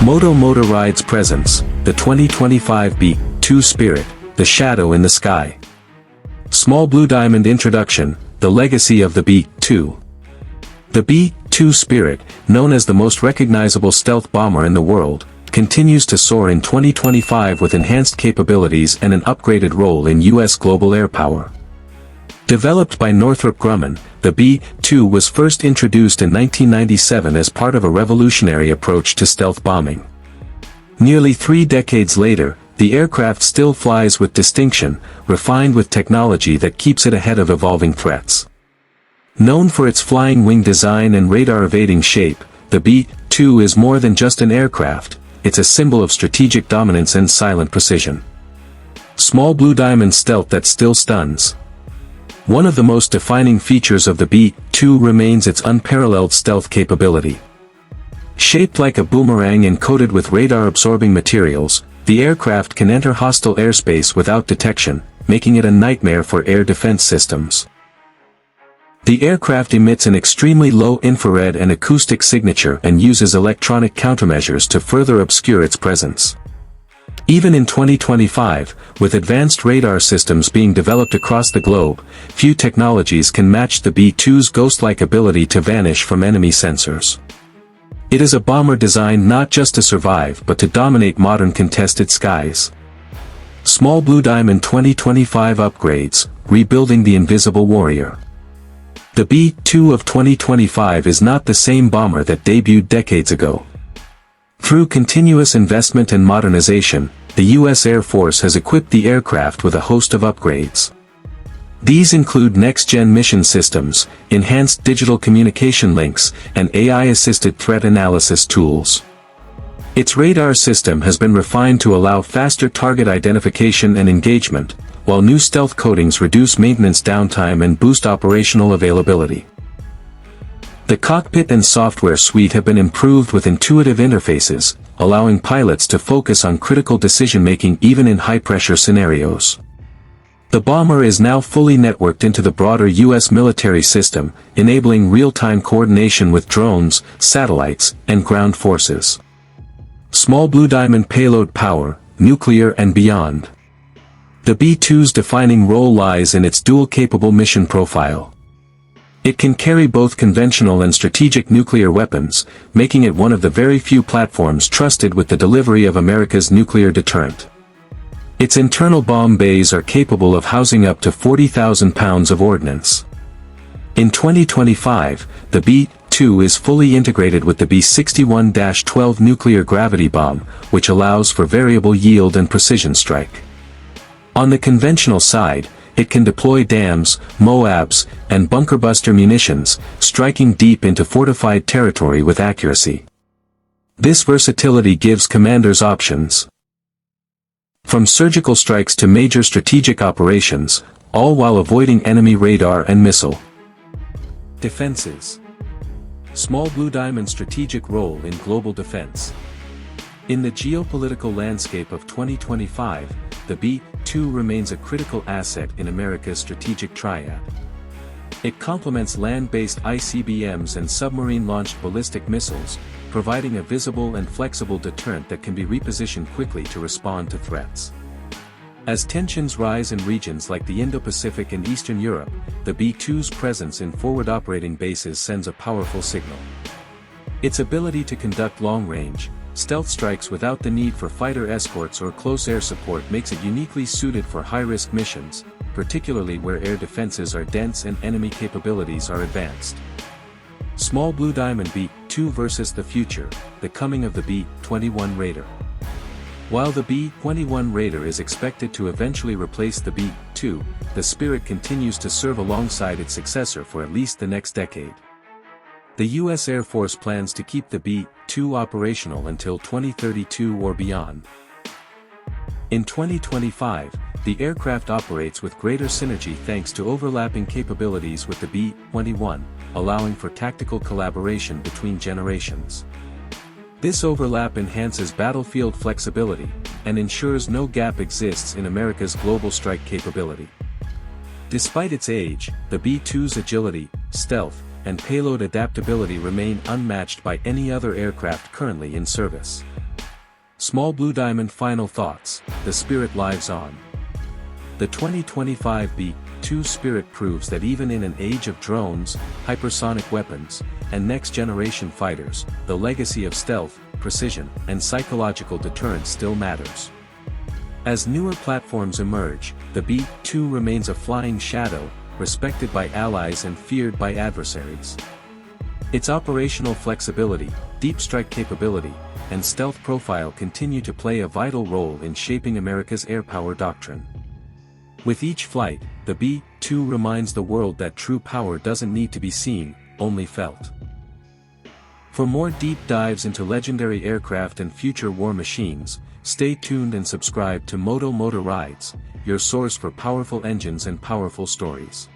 Moto Motor Rides presents the 2025 B-2 Spirit, the Shadow in the Sky. Small Blue Diamond Introduction, the Legacy of the B-2. The B-2 Spirit, known as the most recognizable stealth bomber in the world, continues to soar in 2025 with enhanced capabilities and an upgraded role in U.S. global air power. Developed by Northrop Grumman, the B-2 was first introduced in 1997 as part of a revolutionary approach to stealth bombing. Nearly 3 decades later, the aircraft still flies with distinction, refined with technology that keeps it ahead of evolving threats. Known for its flying wing design and radar-evading shape, the B-2 is more than just an aircraft, it's a symbol of strategic dominance and silent precision. Small Blue Diamond stealth that still stuns. One of the most defining features of the B-2 remains its unparalleled stealth capability. Shaped like a boomerang and coated with radar-absorbing materials, the aircraft can enter hostile airspace without detection, making it a nightmare for air defense systems. The aircraft emits an extremely low infrared and acoustic signature and uses electronic countermeasures to further obscure its presence. Even in 2025, with advanced radar systems being developed across the globe, few technologies can match the B-2's ghost-like ability to vanish from enemy sensors. It is a bomber designed not just to survive but to dominate modern contested skies. Small Blue Diamond 2025 upgrades, rebuilding the invisible warrior. The B-2 of 2025 is not the same bomber that debuted decades ago. Through continuous investment and modernization, the U.S. Air Force has equipped the aircraft with a host of upgrades. These include next-gen mission systems, enhanced digital communication links, and AI-assisted threat analysis tools. Its radar system has been refined to allow faster target identification and engagement, while new stealth coatings reduce maintenance downtime and boost operational availability. The cockpit and software suite have been improved with intuitive interfaces, allowing pilots to focus on critical decision-making even in high-pressure scenarios. The bomber is now fully networked into the broader U.S. military system, enabling real-time coordination with drones, satellites, and ground forces. Small Blue Diamond payload power, nuclear and beyond. The B-2's defining role lies in its dual-capable mission profile. It can carry both conventional and strategic nuclear weapons, making it one of the very few platforms trusted with the delivery of America's nuclear deterrent. Its internal bomb bays are capable of housing up to 40,000 pounds of ordnance. In 2025, the B-2 is fully integrated with the B-61-12 nuclear gravity bomb, which allows for variable yield and precision strike. On the conventional side, it can deploy dams, MOABs, and bunker-buster munitions, striking deep into fortified territory with accuracy. This versatility gives commanders options. From surgical strikes to major strategic operations, all while avoiding enemy radar and missile defenses. Small Blue Diamond's strategic role in global defense. In the geopolitical landscape of 2025, the B-2 remains a critical asset in America's strategic triad. It complements land-based ICBMs and submarine-launched ballistic missiles, providing a visible and flexible deterrent that can be repositioned quickly to respond to threats. As tensions rise in regions like the Indo-Pacific and Eastern Europe, the B-2's presence in forward operating bases sends a powerful signal. Its ability to conduct long-range, stealth strikes without the need for fighter escorts or close air support makes it uniquely suited for high-risk missions, particularly where air defenses are dense and enemy capabilities are advanced. Small Blue Diamond B-2 versus the future, the coming of the B-21 Raider. While the B-21 Raider is expected to eventually replace the B-2, the Spirit continues to serve alongside its successor for at least the next decade. The U.S. Air Force plans to keep the B-2 operational until 2032 or beyond. In 2025, the aircraft operates with greater synergy thanks to overlapping capabilities with the B-21, allowing for tactical collaboration between generations. This overlap enhances battlefield flexibility, and ensures no gap exists in America's global strike capability. Despite its age, the B-2's agility, stealth, and payload adaptability remain unmatched by any other aircraft currently in service. Small Blue Diamond final thoughts, the Spirit lives on. The 2025 B-2 Spirit proves that even in an age of drones, hypersonic weapons, and next-generation fighters, the legacy of stealth, precision, and psychological deterrence still matters. As newer platforms emerge, the B-2 remains a flying shadow, respected by allies and feared by adversaries. Its operational flexibility, deep strike capability, and stealth profile continue to play a vital role in shaping America's air power doctrine. With each flight, the B-2 reminds the world that true power doesn't need to be seen, only felt. For more deep dives into legendary aircraft and future war machines, stay tuned and subscribe to Moto Motor Rides, your source for powerful engines and powerful stories.